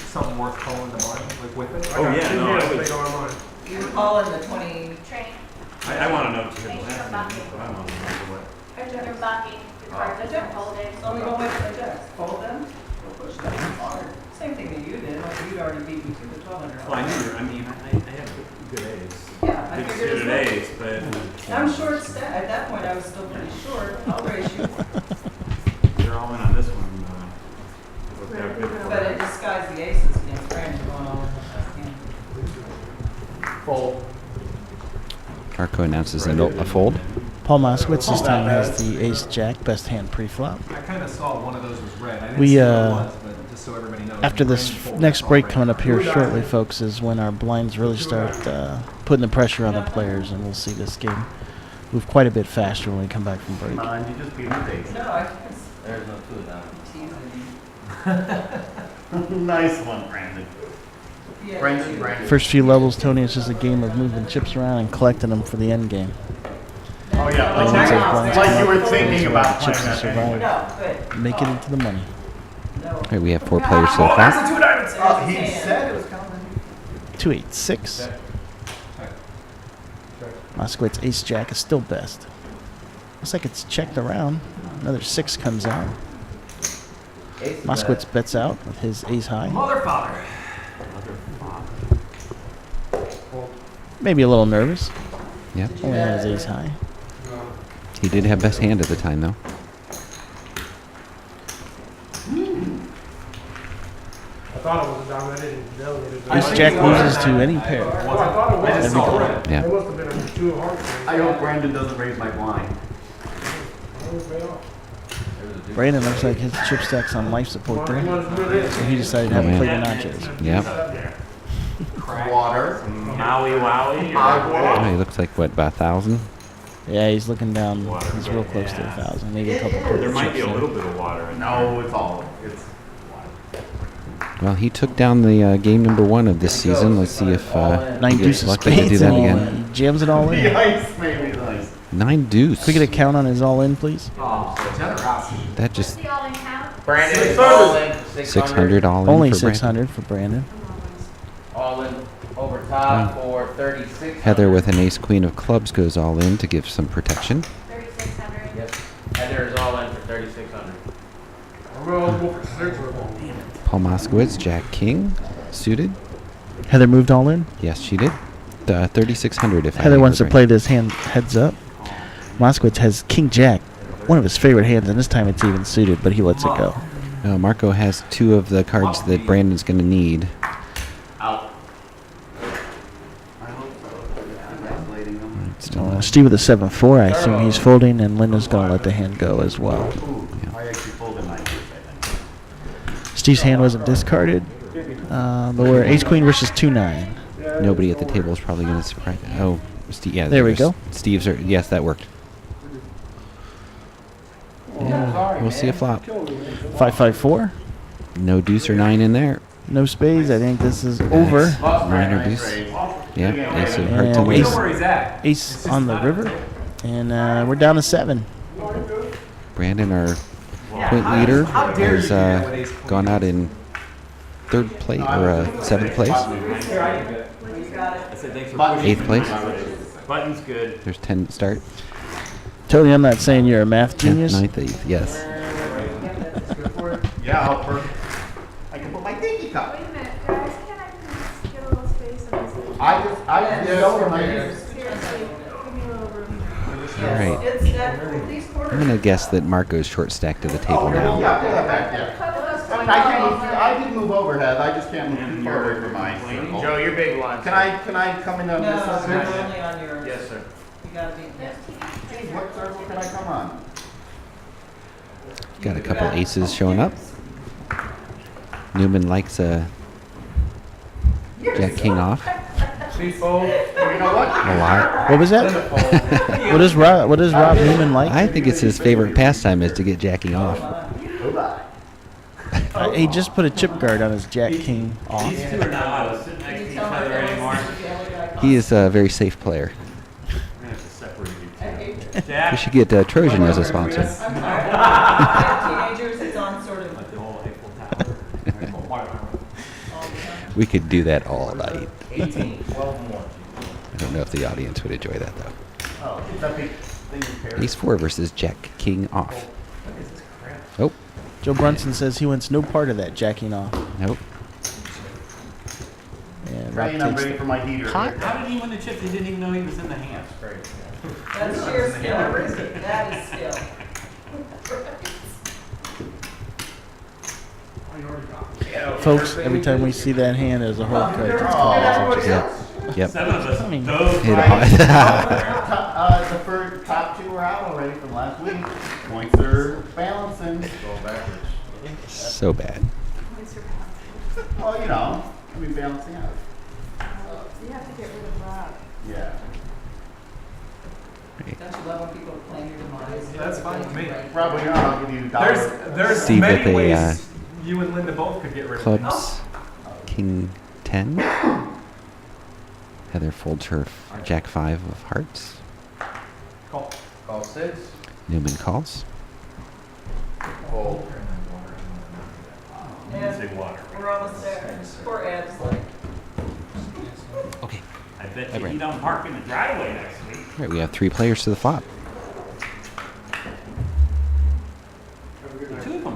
S3: Something worth calling the line, like with it.
S1: Oh, yeah, no, I would-
S3: Take on mine.
S6: You were calling the 20.
S9: Train.
S1: I want to know if you hit the last name. That's what I want to know.
S9: They're blocking the cards that are folded.
S6: So we gonna wait for the jacks. Fold them. Push them hard. Same thing that you did. Like you'd already beat me to the 1,200.
S1: Well, I knew you were, I mean, I have good A's.
S6: Yeah, I
S1: Good
S6: figured as
S1: suited
S6: much.
S1: A's, but
S6: I'm short stack. At that point, I was still pretty short. I'll raise you.
S1: they're all in on this one. Worked out good for
S6: But
S1: them.
S6: it disguised the aces against Brandon going all in the hand.
S3: Fold.
S7: Marco announces a fold.
S2: Paul Moskowitz this time has the ace-jack, best hand pre-flop.
S3: I kind of saw one of those was red. I didn't
S2: We,
S3: see what it was, but just so everybody knows.
S2: After
S3: when
S2: this
S3: Brandon folds,
S2: next
S3: I call
S2: break
S3: red.
S2: coming up here shortly, folks, is when our blinds really start putting the pressure on the players, and we'll see this game move quite a bit faster when we come back from break.
S5: Come on, you just beat my face.
S6: No, I think it's
S8: There's no food on it.
S6: teasing.
S5: Nice one, Brandon.
S6: Yeah.
S5: Brandon.
S2: First few levels, Tony, it's just a game of moving chips around and collecting them for the end game.
S5: Oh yeah,
S2: And once those blinds
S5: like
S2: come
S5: you were
S2: up,
S5: thinking
S2: those are
S5: about
S2: the chips
S5: playing
S2: to
S5: that
S2: survive.
S6: No, good.
S2: Make it into the money.
S6: No.
S7: All right, we have 4 players so far.
S5: He said it was coming.
S2: 2-8-6. Moskowitz ace jack is still best. Looks like it's checked around. Another 6 comes out. Moskowitz bets out with his ace high.
S8: Mother father.
S2: Maybe a little nervous.
S7: Yep.
S2: Only has ace high.
S7: He did have best hand at the time, though.
S3: I thought it was a dime. I didn't know it.
S2: Ace jack loses to any pair.
S3: Oh, I thought it was.
S2: Every time.
S7: Yeah.
S3: It must have been a 2 of hearts.
S5: I hope Brandon doesn't raise my blind.
S2: Brandon looks like his chip stack's on life support there. So he decided to have a plate of nachos.
S7: Yep.
S5: Water.
S1: Maui Wowie.
S7: Oh, he looks like, what, about 1,000?
S2: Yeah, he's looking down. He's real close to 1,000. Maybe a couple
S1: There
S2: purple
S1: might
S2: chips
S1: be a
S2: there.
S1: little bit of water in there.
S5: No, it's all. It's.
S7: Well, he took down the game number 1 of this season. Let's see if he
S2: 9
S7: gets
S2: deuces
S7: lucky to do
S2: spades
S7: that
S2: and
S7: again.
S2: he jams it all in.
S5: The ice made me nice.
S7: 9 deuce.
S2: Can we get a count on his all in, please?
S8: Oh, generosity.
S7: That just
S9: The all in count.
S8: Brandon, all in,
S7: 600 all in
S2: Only
S7: for Brandon.
S2: 600 for Brandon.
S8: All in over top for 36.
S7: Heather with an ace queen of clubs goes all in to give some protection.
S9: 3,600.
S8: Yes. Heather is all in for 3,600.
S3: I'm going to go for 6 or more.
S7: Paul Moskowitz, Jack King, suited.
S2: Heather moved all in.
S7: Yes, she did. 3,600 if I
S2: Heather
S7: remember
S2: wants to
S7: right.
S2: play this hand heads up. Moskowitz has King Jack, one of his favorite hands, and this time it's even suited, but he lets it go.
S7: Marco has 2 of the cards that Brandon's going to need.
S5: Out. I hope so. Congratulating him.
S2: Steve with a 7-4. I assume he's folding, and Linda's going to let the hand go as well.
S5: Ooh, I actually folded 9 deuce, I think.
S2: Steve's hand wasn't discarded. But we're ace queen versus 2-9.
S7: Nobody at the table is probably going to surprise. Oh, yeah.
S2: There we
S7: there's
S2: go.
S7: Steve's. Yes, that worked. Yeah, we'll see a flop.
S2: 5-5-4.
S7: No deuce or 9 in there.
S2: No spades. I think this is over.
S7: 9 or deuce. Yeah, ace of hearts
S2: And
S7: and
S2: ace-
S7: ace.
S8: Where he's at.
S2: Ace on the river. And we're down to 7.
S7: Brandon, our point leader, has gone out in 3rd place or 7th place.
S6: You got it.
S1: I said thanks for
S7: 8th place.
S1: Button's good.
S7: There's 10 to start.
S2: Tony, I'm not saying you're a math
S7: 10th,
S2: genius.
S7: 9th, 8th. Yes.
S5: Yeah, I'll I can put my dinky cup.
S9: Wait a minute, guys, can I please get a little space on this?
S5: I just go and I
S9: Seriously, give me a little room.
S7: All right.
S6: It's that, these quarters.
S7: I'm going to guess that Marco's short stacked to the table
S5: Yeah,
S7: now.
S5: pull that back, yeah. I mean, I can't move, I did move overhead, I just can't move too far away from my circle.
S1: Joe, you're big blind.
S5: Can I come in on
S6: No,
S5: this
S6: it's
S5: circle?
S6: only on yours.
S1: Yes, sir.
S6: You gotta be,
S5: Hey, what circle can I come on?
S7: Got a couple aces showing up. Newman likes a Jack King off
S8: Please fold.
S5: You know what?
S7: a lot.
S2: What was that? What does Rob Newman like?
S7: I think it's his favorite pastime is to get jacking off.
S2: He just put a chip guard on his Jack King off.
S1: These two are not sitting next to each other anymore.
S7: He is a very safe player.
S1: We're gonna have to separate you two.
S7: We
S1: Jack.
S7: should get Trojan as a sponsor.
S6: I'm sorry. Teenagers, it's on sort of
S1: Like the whole Eiffel Tower.
S6: all the time.
S7: We could do that all night.
S8: 18, 12 more.
S7: I don't know if the audience would enjoy that though.
S5: Oh, is that big thing you pair?
S7: Ace 4 versus Jack King off. Oh,
S2: Joe Brunson says he wants no part of that jacking off.
S7: nope.
S2: And Rob
S5: Ryan, I'm
S2: takes
S5: ready
S2: the
S5: for my heater.
S2: pot.
S1: How did he win the chips? He didn't even know he was in the hand.
S6: That's sheer skill. That is skill.
S2: Folks, every time we see that hand as a hold card, it's called as a
S7: Yep. Yep.
S1: 7 of us
S2: I mean-
S1: dove
S7: Hit
S1: right
S7: on.
S5: The first top 2 are out already from last week. Points are balancing. Go backwards.
S7: So bad.
S5: Well, you know, I mean balancing out.
S9: You have to get rid of Rob.
S4: Yeah.
S6: Don't you love when people are playing your demise?
S3: That's fine with me.
S4: Probably not. I'll give you $1.
S3: There's
S7: Steve
S3: many
S7: with a,
S3: ways you and Linda both could get rid of me.
S7: Clubs, King 10. Heather folds her Jack 5 of hearts.
S3: Call.
S8: Call 6.
S7: Newman calls.
S8: Fold.
S1: Say water.
S6: We're almost there. Poor Ed's like,
S7: Okay.
S1: I bet
S7: Hi,
S1: you
S7: Brent.
S1: he don't park in the driveway next week.
S7: All right, we have 3 players to the flop.
S1: Two of them can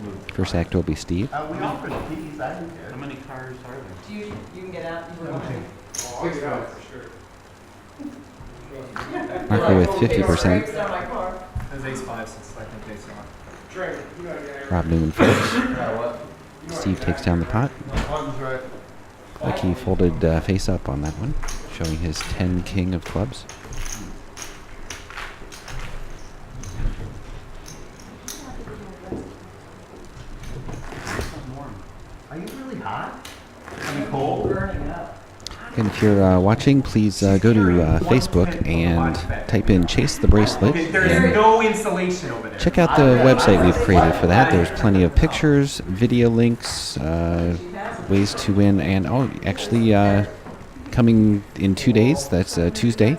S1: move.
S7: First act will be Steve.
S4: We offered keys. I didn't care.
S1: How many cars are there?
S6: do you can get out? You want
S3: I'll get out for sure.
S7: Marco with 50%.
S6: Brakes on my car.
S3: There's ace 5 since I think ace 5.
S7: Rob Newman folds.
S8: Yeah, what?
S7: Steve takes down the pot.
S3: One's right.
S7: Like he folded face up on that one, showing his 10 king of clubs.
S4: Are you really hot? Are you cold?
S6: Burning up.
S7: And if you're watching, please go to Facebook and type in Chase the Bracelet.
S3: Okay, there's
S7: And
S3: no insulation over there.
S7: check out the website we've created for that. There's plenty of pictures, video links, ways to win, and actually coming in 2 days, that's Tuesday,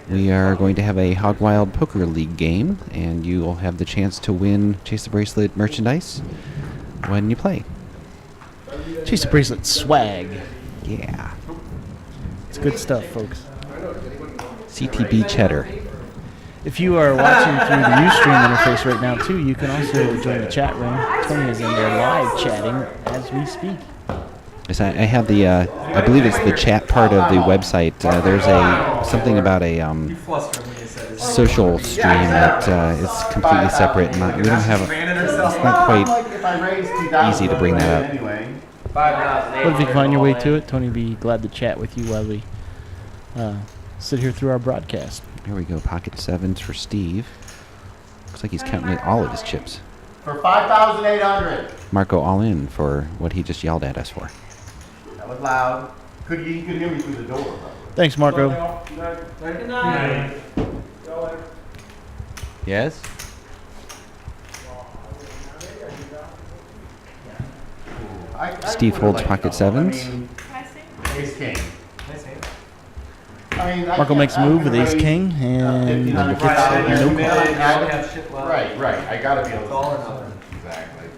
S7: we are going to have a Hog Wild Poker League game, and you will have the chance to win Chase the Bracelet merchandise when you play.
S2: Chase the Bracelet swag.
S7: Yeah.
S2: It's good stuff, folks.
S7: CTB cheddar.
S2: If you are watching through the Ustream interface right now, too, you can also join the chat room. Tony is in there live chatting as we speak.
S7: Yes, I have the, I believe it's the chat part of the website. There's something about a
S3: You flustered when you said it.
S7: social stream that is completely separate. We don't have it's not quite
S4: If I raise 2,000,
S7: easy to bring that up.
S4: Anyway.
S8: 5,000.
S2: But if you can find your way to it, Tony would be glad to chat with you while we sit here through our broadcast.
S7: Here we go, pocket sevens for Steve. Looks like he's counting all of his chips.
S4: For 5,800.
S7: Marco all in for what he just yelled at us for.
S4: That was loud. You could hear me through the door.
S2: Thanks, Marco.
S6: Good night.
S7: Yes? Steve holds pocket sevens.
S4: Ace king.
S2: Marco makes a move with ace king, and Linda gets no call.
S4: Right. I gotta be able to. Exactly.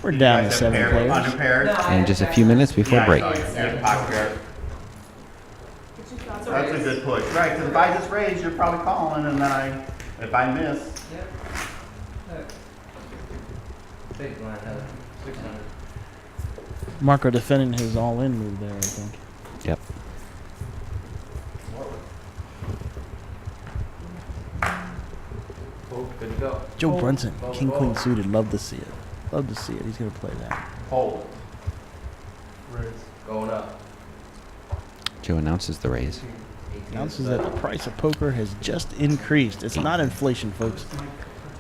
S2: We're down to
S4: You guys have
S2: 7
S4: pairs,
S2: players.
S4: under pairs?
S7: And just a few minutes before break.
S4: Yeah, pocket pair. That's a good push. Right, because if I just raise, you're probably calling, and then if I miss.
S6: Yep.
S8: Big blind, Heather. 600.
S2: Marco defending his all-in move there, I think.
S7: Yep.
S8: Good to go.
S2: Joe Brunson, king queen suited. Love to see it. Love to see it. He's gonna play that.
S4: Hold.
S8: Going up.
S7: Joe announces the raise.
S2: Announces that the price of poker has just increased. It's not inflation, folks.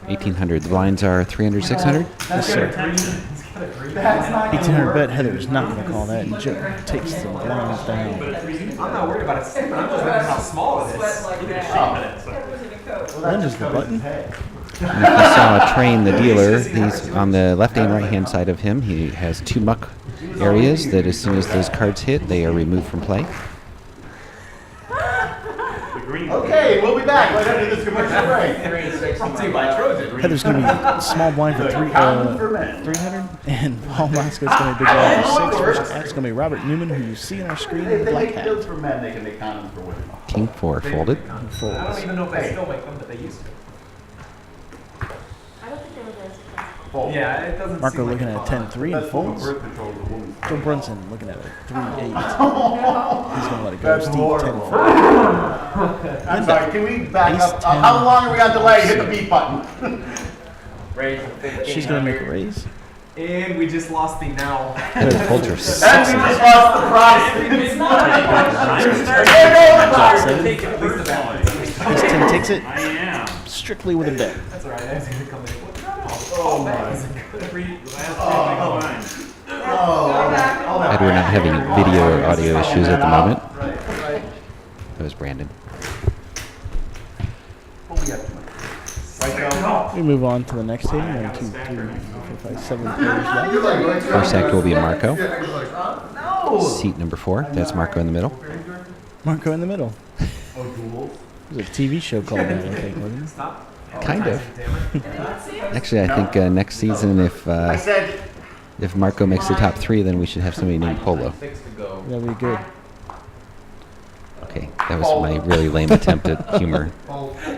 S7: 1,800. The blinds are 300, 600.
S2: Yes, sir. 1,800 bet. Heather is not gonna call that, and Joe takes the blinds down.
S3: I'm not worried about it sleeping. I'm just wondering how small it
S6: Sweat
S3: is.
S6: like
S1: Look at
S6: that.
S1: the shape of it.
S6: Covers in a coat.
S2: Linda's the button.
S7: And if you saw Train the dealer, he's on the left and right hand side of him. He has 2 muck areas that as soon as those cards hit, they are removed from play.
S1: The green.
S4: Okay, we'll be back right after this commercial break.
S8: 360.
S3: by Trojan.
S2: Heather's gonna be small blind for
S4: Counting for men.
S2: 300, and Paul Mosco's gonna be big blind for 6. That's gonna be Robert Newman, who you see on our screen
S4: If
S2: in
S4: they
S2: black
S4: make
S2: hat.
S4: fields for men, they can make condoms for women.
S7: King 4 folded.
S3: I don't even know if they still make them, but they used to.
S9: I don't think they were very successful.
S4: Fold.
S3: Yeah, it doesn't
S2: Marco
S3: seem like
S2: looking
S3: a
S2: at a
S3: fun.
S2: 10-3 and
S4: That's what
S2: folds.
S4: birth control is a woman's.
S2: Joe Brunson looking at a 3-8. He's gonna let it go.
S4: That's
S2: Steve
S4: horrible.
S2: 10-4.
S4: I'm sorry, can we back
S2: Ace
S4: up?
S2: 10.
S4: How long are we on delay? Hit the beat button.
S8: Raise to 1500.
S2: She's gonna make a raise.
S3: And we just lost the now.
S7: Heather folds her
S4: And we
S7: 6s.
S4: just lost the Protestants.
S6: It's not
S3: Take it, please, the balance.
S2: Ace 10 takes it
S1: I am.
S2: strictly with a bet.
S3: That's alright, I was gonna come in.
S4: Oh my.
S1: Last three big blinds.
S4: Oh,
S7: Glad we're not having video or audio issues at the moment. is Brandon.
S2: We move on to the next hand. 1, 2, 3, 4, 5, 7 players left.
S7: First actor will be Marco.
S3: No.
S7: Seat number 4. That's Marco in the middle.
S2: Marco in the middle.
S3: Oh, duels.
S2: There's a TV show called that, I think, wasn't it?
S7: Kind of. Actually, I think next season, if Marco makes the top 3, then we should have somebody named Polo.
S2: That'd be good.
S7: Okay, that was my really lame attempt at humor.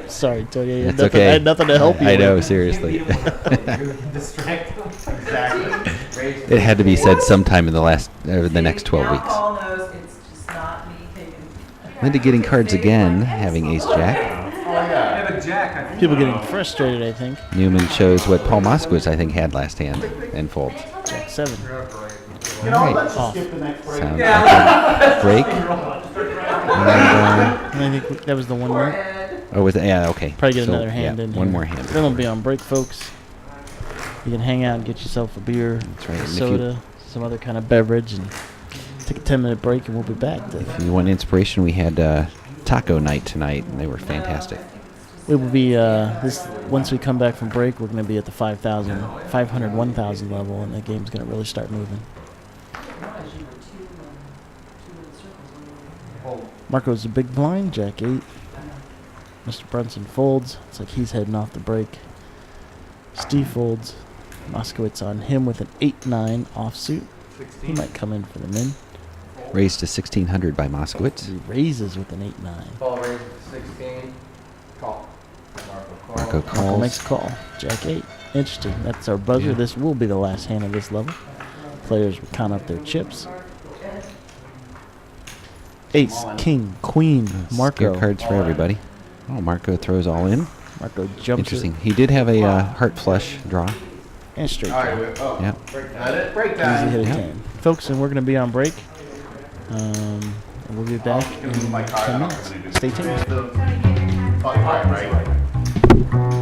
S2: Sorry, Tony.
S7: It's okay.
S2: I had nothing to help you.
S7: I know,
S2: with.
S7: seriously.
S3: Distract them. Exactly.
S7: It had to be said sometime in the next 12
S6: Now
S7: weeks.
S6: Paul knows it's just not me taking.
S7: Linda getting cards again, having ace jack.
S3: Oh yeah. Yeah, but Jack, I think.
S2: People getting frustrated, I think.
S7: Newman shows what Paul Moskowitz, I think, had last hand and folds.
S2: Jack 7.
S5: You know,
S7: Alright.
S5: let's just skip the next break.
S7: Sounds like a break. And,
S2: And I think that was the 1 minute.
S7: yeah, okay.
S2: Probably get
S7: So,
S2: another hand
S7: yeah,
S2: in
S7: one
S2: here.
S7: more hand.
S2: Then we'll be on break, folks. You can hang out and get yourself a beer,
S7: That's right.
S2: a
S7: And if you-
S2: soda, some other kind of beverage, and take a 10-minute break, and we'll be back.
S7: If you want inspiration, we had taco night tonight, and they were fantastic.
S2: We will be once we come back from break. We're going to be at the 500, 1,000 level, and the game's going to really start moving. Marco's a big blind, Jack 8. Mr. Brunson folds. It's like he's heading off the break. Steve folds. Moskowitz on him with an 8-9 offsuit. He might come in for the min.
S7: Raised to 1,600 by Moskowitz.
S2: He raises with an 8-9.
S3: Ball raised to 16. Call.
S7: Marco
S2: Marco
S7: calls.
S2: makes a call. Jack 8. Interesting. That's our buzzer.
S7: Yeah.
S2: This will be the last hand of this level. Players will count up their chips. Ace, king, queen, Marco.
S7: Scare cards for everybody. Oh, Marco throws all in.
S2: Marco jumps
S7: Interesting. He did have a heart flush draw.
S2: it and straight.
S3: All
S2: draw.
S3: right. Oh.
S7: Yeah.
S3: Break
S2: Easy
S3: time.
S2: hit of
S7: Yeah.
S2: 10. Folks, and we're going to be on break. And we'll be back in 10 minutes. Stay tuned.
S3: Right.